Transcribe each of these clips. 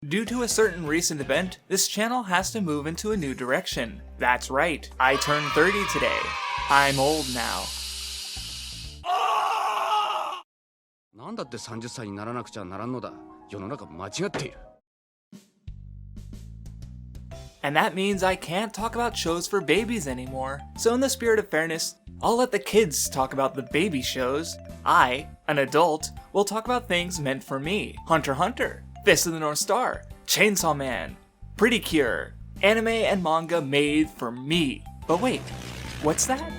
Due to a certain recent event, this channel has to move into a new direction. That's right, I turned 30 today. I'm old now. なんだって30歳にならなくちゃならんのだ。世の中間違っている。 And that means I can't talk about shows for babies anymore. So in the spirit of fairness, I'll let the kids talk about the baby shows. I, an adult, will talk about things meant for me. Hunter x Hunter, Fist of the North Star, Chainsaw Man, Pretty Cure, anime and manga made for me. But wait, what's that?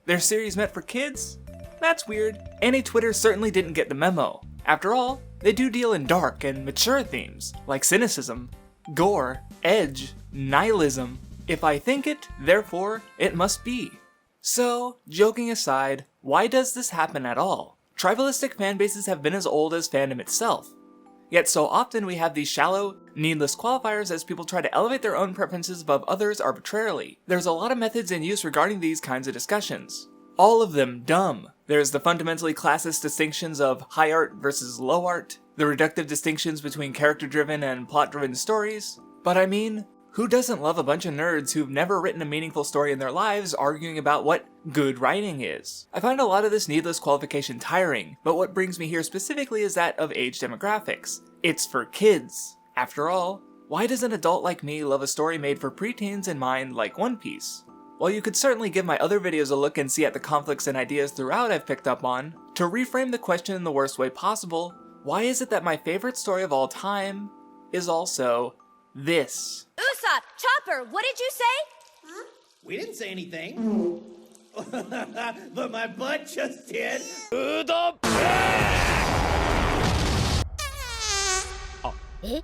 They're series meant for kids? That's weird. Twitter certainly didn't get the memo. After all, they do deal in dark and mature themes, like cynicism, gore, edge, nihilism. If I think it, therefore, it must be. So, joking aside, why does this happen at all? Tribalistic fanbases have been as old as fandom itself. Yet so often we have these shallow, needless qualifiers as people try to elevate their own preferences above others arbitrarily. There's a lot of methods in use regarding these kinds of discussions. All of them dumb. There's the fundamentally classist distinctions of high art versus low art, the reductive distinctions between character-driven and plot-driven stories. But I mean, who doesn't love a bunch of nerds who've never written a meaningful story in their lives arguing about what good writing is? I find a lot of this needless qualification tiring, but what brings me here specifically is that of age demographics. It's for kids. After all, why does an adult like me love a story made for preteens in mind like One Piece? While you could certainly give my other videos a look and see at the conflicts and ideas throughout I've picked up on, to reframe the question in the worst way possible, why is it that my favorite story of all time is also this? Usopp, Chopper, what did you say? Huh? We didn't say anything. But my butt just did. Eh?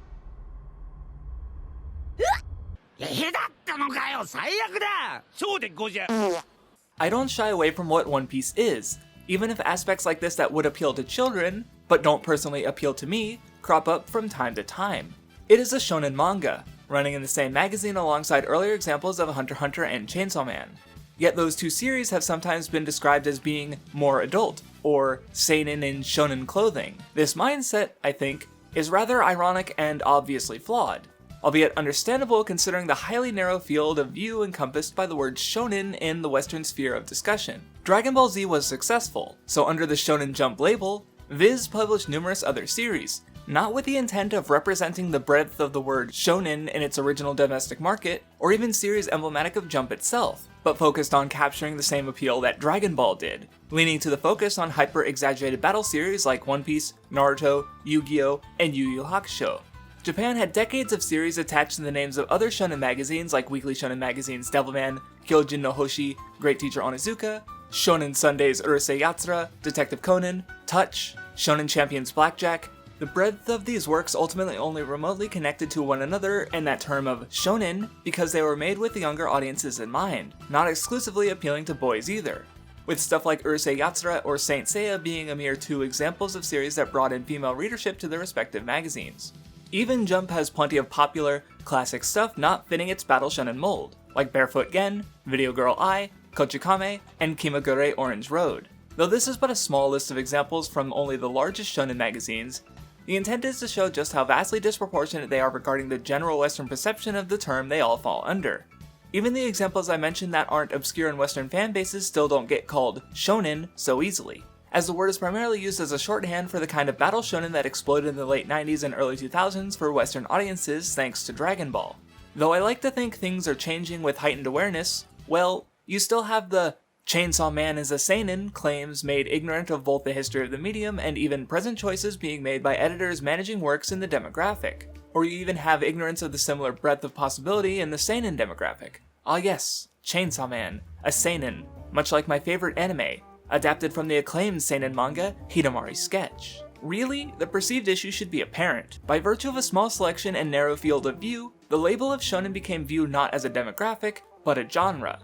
I don't shy away from what One Piece is, even if aspects like this that would appeal to children, but don't personally appeal to me, crop up from time to time. It is a shonen manga, running in the same magazine alongside earlier examples of Hunter x Hunter and Chainsaw Man. Yet those two series have sometimes been described as being more adult, or seinen in shonen clothing. This mindset, I think, is rather ironic and obviously flawed, albeit understandable considering the highly narrow field of view encompassed by the word shonen in the Western sphere of discussion. Dragon Ball Z was successful, so under the Shonen Jump label, Viz published numerous other series, not with the intent of representing the breadth of the word shonen in its original domestic market, or even series emblematic of Jump itself, but focused on capturing the same appeal that Dragon Ball did, leaning to the focus on hyper-exaggerated battle series like One Piece, Naruto, Yu-Gi-Oh!, and Yu Yu Hakusho. Japan had decades of series attached to the names of other shonen magazines like Weekly Shonen Magazine's Devilman, Kyojin no Hoshi, Great Teacher Onizuka, Shonen Sunday's Urusei Yatsura, Detective Conan, Touch, Shonen Champions Blackjack. The breadth of these works ultimately only remotely connected to one another in that term of shonen because they were made with the younger audiences in mind, not exclusively appealing to boys either, with stuff like Urusei Yatsura or Saint Seiya being a mere two examples of series that brought in female readership to their respective magazines. Even Jump has plenty of popular, classic stuff not fitting its battle shonen mold, like Barefoot Gen, Video Girl Ai, Kochikame, and Kimagure Orange Road. Though this is but a small list of examples from only the largest shonen magazines, the intent is to show just how vastly disproportionate they are regarding the general Western perception of the term they all fall under. Even the examples I mentioned that aren't obscure in Western fanbases still don't get called shonen so easily, as the word is primarily used as a shorthand for the kind of battle shonen that exploded in the late 90s and early 2000s for Western audiences thanks to Dragon Ball. Though I like to think things are changing with heightened awareness, well, you still have the Chainsaw Man is a seinen claims made ignorant of both the history of the medium and even present choices being made by editors managing works in the demographic. Or you even have ignorance of the similar breadth of possibility in the seinen demographic. Ah yes, Chainsaw Man, a seinen, much like my favorite anime, adapted from the acclaimed seinen manga, Hidamari's Sketch. Really, the perceived issue should be apparent. By virtue of a small selection and narrow field of view, the label of shonen became viewed not as a demographic, but a genre.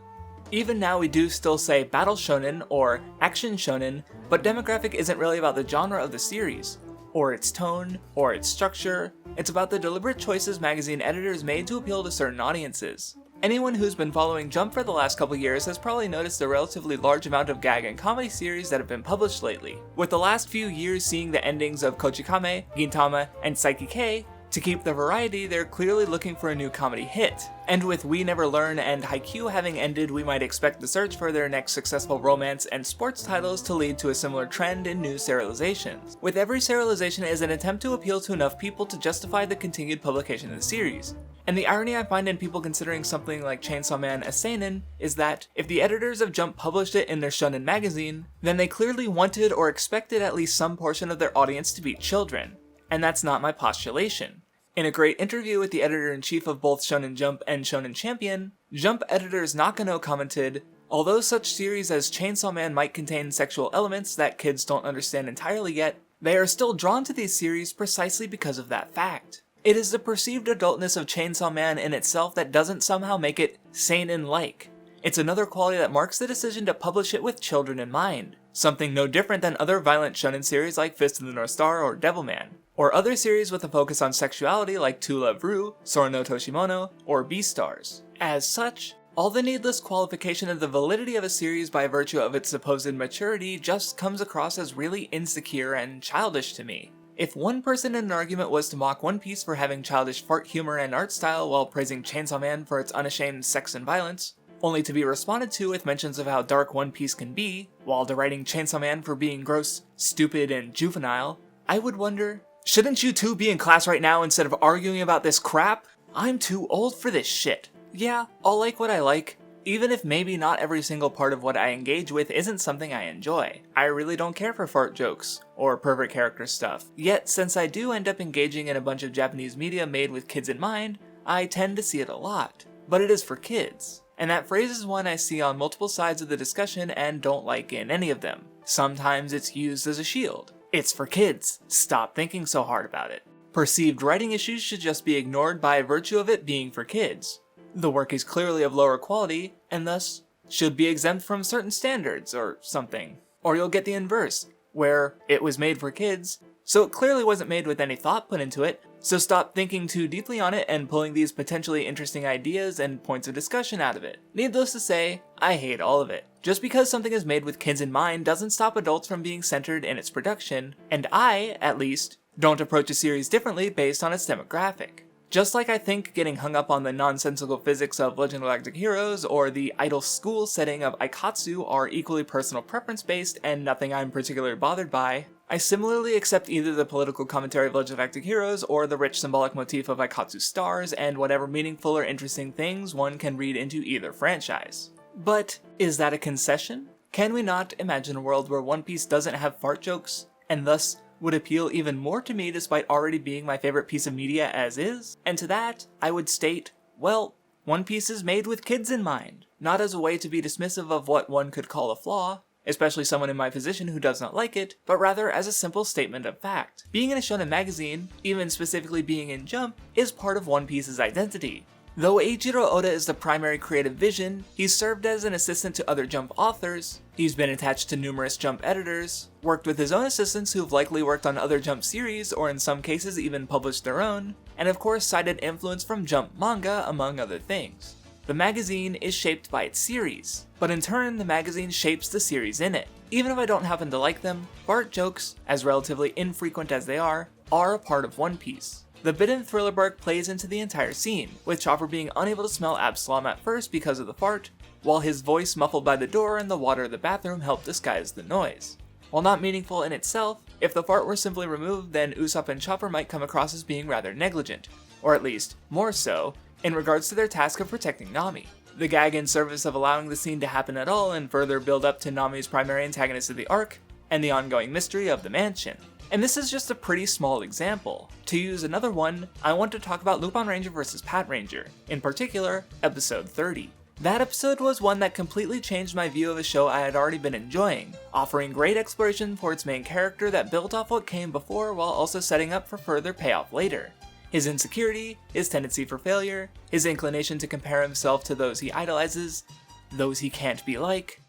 Even now we do still say battle shonen or action shonen, but demographic isn't really about the genre of the series, or its tone, or its structure. It's about the deliberate choices magazine editors made to appeal to certain audiences. Anyone who's been following Jump for the last couple years has probably noticed the relatively large amount of gag and comedy series that have been published lately, with the last few years seeing the endings of Kochikame, Gintama, and Saiki K To keep the variety, they're clearly looking for a new comedy hit, and with We Never Learn and Haikyuu having ended, we might expect the search for their next successful romance and sports titles to lead to a similar trend in new serializations. With every serialization is an attempt to appeal to enough people to justify the continued publication of the series. And the irony I find in people considering something like Chainsaw Man a seinen is that, if the editors of Jump published it in their shonen magazine, then they clearly wanted or expected at least some portion of their audience to be children. And that's not my postulation. In a great interview with the editor-in-chief of both Shonen Jump and Shonen Champion, Jump editors Nakano commented, "Although such series as Chainsaw Man might contain sexual elements that kids don't understand entirely yet, they are still drawn to these series precisely because of that fact. It is the perceived adultness of Chainsaw Man in itself that doesn't somehow make it seinen-like. It's another quality that marks the decision to publish it with children in mind, something no different than other violent shonen series like Fist of the North Star or Devilman, or other series with a focus on sexuality like To Love Ru, Sora no Toshimono, or Beastars. As such, all the needless qualification of the validity of a series by virtue of its supposed maturity just comes across as really insecure and childish to me. If one person in an argument was to mock One Piece for having childish fart humor and art style while praising Chainsaw Man for its unashamed sex and violence, only to be responded to with mentions of how dark One Piece can be, while deriding Chainsaw Man for being gross, stupid, and juvenile, I would wonder, shouldn't you two be in class right now instead of arguing about this crap? I'm too old for this shit. Yeah, I'll like what I like, even if maybe not every single part of what I engage with isn't something I enjoy. I really don't care for fart jokes, or pervert character stuff. Yet, since I do end up engaging in a bunch of Japanese media made with kids in mind, I tend to see it a lot. But it is for kids. And that phrase is one I see on multiple sides of the discussion and don't like in any of them. Sometimes it's used as a shield. It's for kids. Stop thinking so hard about it. Perceived writing issues should just be ignored by virtue of it being for kids. The work is clearly of lower quality, and thus should be exempt from certain standards or something. Or you'll get the inverse, where it was made for kids, so it clearly wasn't made with any thought put into it, so stop thinking too deeply on it and pulling these potentially interesting ideas and points of discussion out of it. Needless to say, I hate all of it. Just because something is made with kids in mind doesn't stop adults from being centered in its production, and I, at least, don't approach a series differently based on its demographic. Just like I think getting hung up on the nonsensical physics of Legend of Galactic Heroes or the idle school setting of Aikatsu are equally personal preference based and nothing I'm particularly bothered by, I similarly accept either the political commentary of Legend of Galactic Heroes or the rich symbolic motif of Aikatsu stars and whatever meaningful or interesting things one can read into either franchise. But is that a concession? Can we not imagine a world where One Piece doesn't have fart jokes, and thus would appeal even more to me despite already being my favorite piece of media as is? And to that, I would state, well, One Piece is made with kids in mind, not as a way to be dismissive of what one could call a flaw, especially someone in my position who does not like it, but rather as a simple statement of fact. Being in a shonen magazine, even specifically being in Jump, is part of One Piece's identity. Though Eiichiro Oda is the primary creative vision, he's served as an assistant to other Jump authors, he's been attached to numerous Jump editors, worked with his own assistants who've likely worked on other Jump series or in some cases even published their own, and of course cited influence from Jump manga among other things. The magazine is shaped by its series, but in turn the magazine shapes the series in it. Even if I don't happen to like them, fart jokes, as relatively infrequent as they are a part of One Piece. The bitten thriller bark plays into the entire scene, with Chopper being unable to smell Absalom at first because of the fart, while his voice muffled by the door and the water of the bathroom help disguise the noise. While not meaningful in itself, if the fart were simply removed, then Usopp and Chopper might come across as being rather negligent, or at least, more so, in regards to their task of protecting Nami. The gag in service of allowing the scene to happen at all and further build up to Nami's primary antagonist of the arc, and the ongoing mystery of the mansion. And this is just a pretty small example. To use another one, I want to talk about Lupin Ranger vs. Pat Ranger, in particular, episode 30. That episode was one that completely changed my view of a show I had already been enjoying, offering great exploration for its main character that built off what came before while also setting up for further payoff later. His insecurity, his tendency for failure, his inclination to compare himself to those he idolizes, those he can't be like.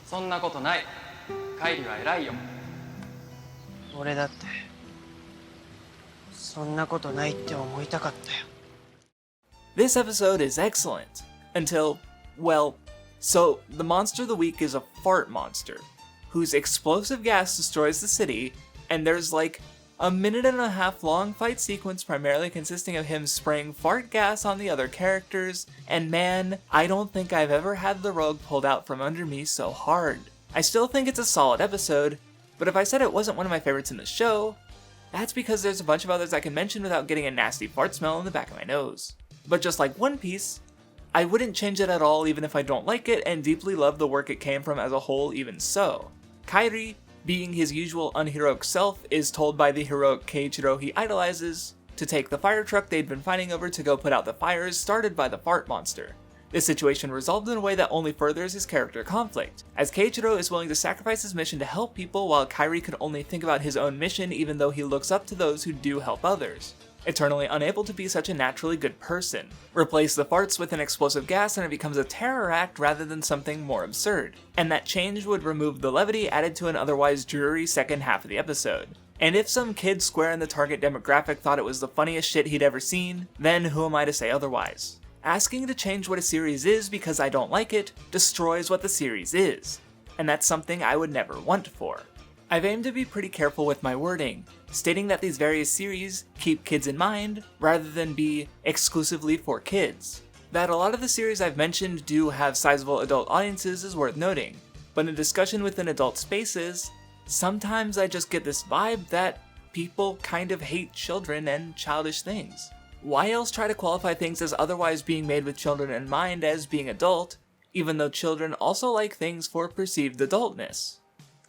そんなことない。カイリは偉いよ。俺だってそんなことないって思いたかったよ。 This episode is excellent. Until, well, so the monster of the week is a fart monster, whose explosive gas destroys the city, and there's like A 1.5-minute long fight sequence primarily consisting of him spraying fart gas on the other characters, and man, I don't think I've ever had the rug pulled out from under me so hard. I still think it's a solid episode, but if I said it wasn't one of my favorites in the show, that's because there's a bunch of others I can mention without getting a nasty fart smell in the back of my nose. But just like One Piece, I wouldn't change it at all even if I don't like it and deeply love the work it came from as a whole even so. Kairi, being his usual unheroic self, is told by the heroic Keiichiro he idolizes to take the fire truck they'd been fighting over to go put out the fires started by the fart monster. This situation resolved in a way that only furthers his character conflict, as Keiichiro is willing to sacrifice his mission to help people while Kairi can only think about his own mission even though he looks up to those who do help others. Eternally unable to be such a naturally good person. Replace the farts with an explosive gas and it becomes a terror act rather than something more absurd. And that change would remove the levity added to an otherwise dreary second half of the episode. And if some kid square in the target demographic thought it was the funniest shit he'd ever seen, then who am I to say otherwise? Asking to change what a series is because I don't like it destroys what the series is. And that's something I would never want for. I've aimed to be pretty careful with my wording, stating that these various series keep kids in mind, rather than be exclusively for kids. That a lot of the series I've mentioned do have sizable adult audiences is worth noting, but in discussion within adult spaces, sometimes I just get this vibe that people kind of hate children and childish things. Why else try to qualify things as otherwise being made with children in mind as being adult, even though children also like things for perceived adultness?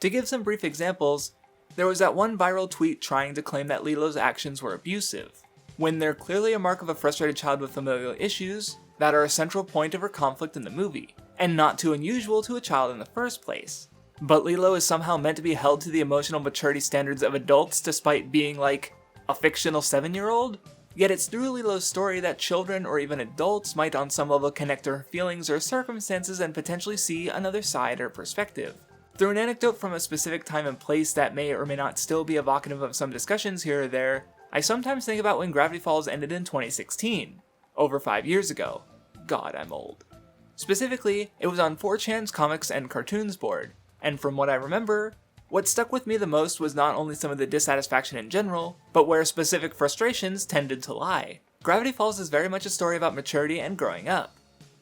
To give some brief examples, there was that one viral tweet trying to claim that Lilo's actions were abusive, when they're clearly a mark of a frustrated child with familial issues that are a central point of her conflict in the movie, and not too unusual to a child in the first place. But Lilo is somehow meant to be held to the emotional maturity standards of adults despite being like a fictional 7-year-old? Yet it's through Lilo's story that children or even adults might on some level connect to her feelings or circumstances and potentially see another side or perspective. Through an anecdote from a specific time and place that may or may not still be evocative of some discussions here or there, I sometimes think about when Gravity Falls ended in 2016, over 5 years ago. God, I'm old. Specifically, it was on 4chan's comics and cartoons board, and from what I remember, what stuck with me the most was not only some of the dissatisfaction in general, but where specific frustrations tended to lie. Gravity Falls is very much a story about maturity and growing up.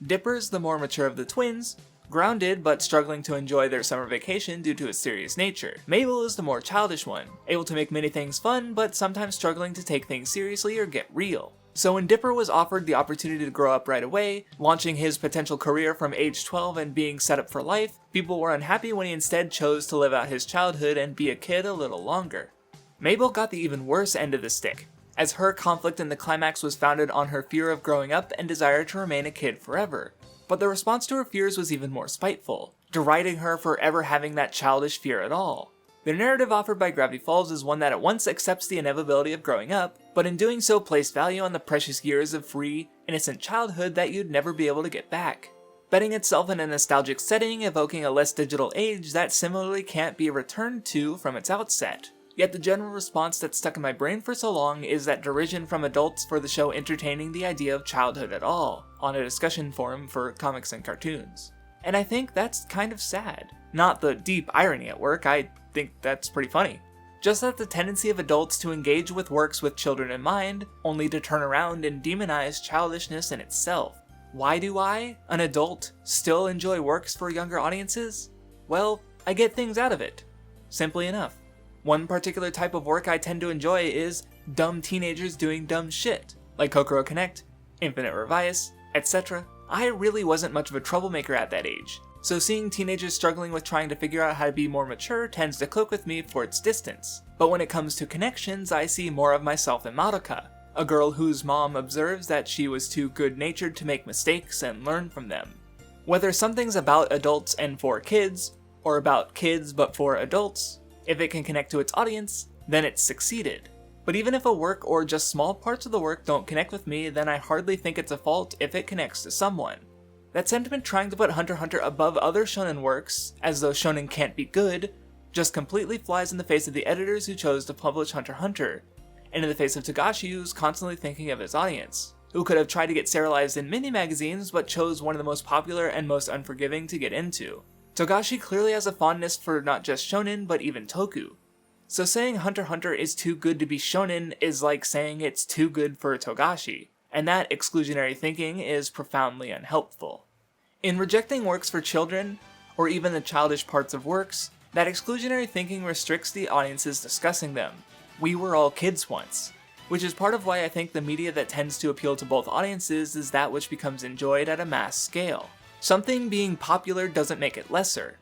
Dipper's the more mature of the twins, grounded but struggling to enjoy their summer vacation due to its serious nature. Mabel is the more childish one, able to make many things fun but sometimes struggling to take things seriously or get real. So when Dipper was offered the opportunity to grow up right away, launching his potential career from age 12 and being set up for life, people were unhappy when he instead chose to live out his childhood and be a kid a little longer. Mabel got the even worse end of the stick, as her conflict in the climax was founded on her fear of growing up and desire to remain a kid forever. But the response to her fears was even more spiteful, deriding her for ever having that childish fear at all. The narrative offered by Gravity Falls is one that at once accepts the inevitability of growing up, but in doing so placed value on the precious years of free, innocent childhood that you'd never be able to get back. Betting itself in a nostalgic setting, evoking a less digital age that similarly can't be returned to from its outset. Yet the general response that's stuck in my brain for so long is that derision from adults for the show entertaining the idea of childhood at all, on a discussion forum for comics and cartoons. And I think that's kind of sad. Not the deep irony at work, I think that's pretty funny. Just that the tendency of adults to engage with works with children in mind, only to turn around and demonize childishness in itself. Why do I, an adult, still enjoy works for younger audiences? Well, I get things out of it. Simply enough. One particular type of work I tend to enjoy is dumb teenagers doing dumb shit, like Kokoro Connect, Infinite Revice, etc. I really wasn't much of a troublemaker at that age, so seeing teenagers struggling with trying to figure out how to be more mature tends to click with me for its distance. But when it comes to connections, I see more of myself in Madoka, a girl whose mom observes that she was too good-natured to make mistakes and learn from them. Whether something's about adults and for kids, or about kids but for adults, if it can connect to its audience, then it's succeeded. But even if a work or just small parts of the work don't connect with me, then I hardly think it's a fault if it connects to someone. That sentiment trying to put Hunter x Hunter above other shonen works, as though shonen can't be good, just completely flies in the face of the editors who chose to publish Hunter x Hunter, and in the face of Togashi who's constantly thinking of his audience, who could have tried to get serialized in mini-magazines but chose one of the most popular and most unforgiving to get into. Togashi clearly has a fondness for not just shonen but even toku. So saying Hunter x Hunter is too good to be shonen is like saying it's too good for Togashi, and that exclusionary thinking is profoundly unhelpful. In rejecting works for children, or even the childish parts of works, that exclusionary thinking restricts the audiences discussing them. We were all kids once. Which is part of why I think the media that tends to appeal to both audiences is that which becomes enjoyed at a mass scale. Something being popular doesn't make it lesser.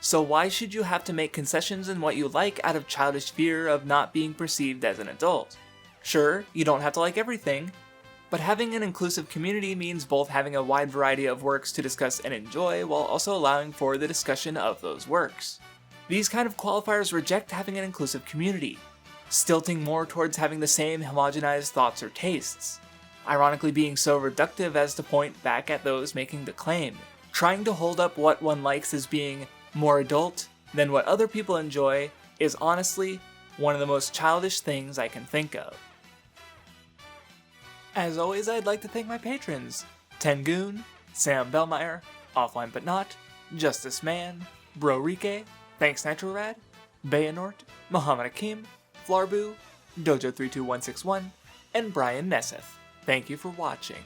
So why should you have to make concessions in what you like out of childish fear of not being perceived as an adult? Sure, you don't have to like everything, but having an inclusive community means both having a wide variety of works to discuss and enjoy while also allowing for the discussion of those works. These kind of qualifiers reject having an inclusive community, stilting more towards having the same homogenized thoughts or tastes, ironically being so reductive as to point back at those making the claim, trying to hold up what one likes as being more adult than what other people enjoy is honestly one of the most childish things I can think of. As always, I'd like to thank my patrons, Tengoon, Sam Bellmeyer, Offline But Not, Justice Man, Brorike, Thanks Nitrorad, Bayanort, Muhammad Akim, Flarbu, Dojo32161, and Brian Nesseth. Thank you for watching.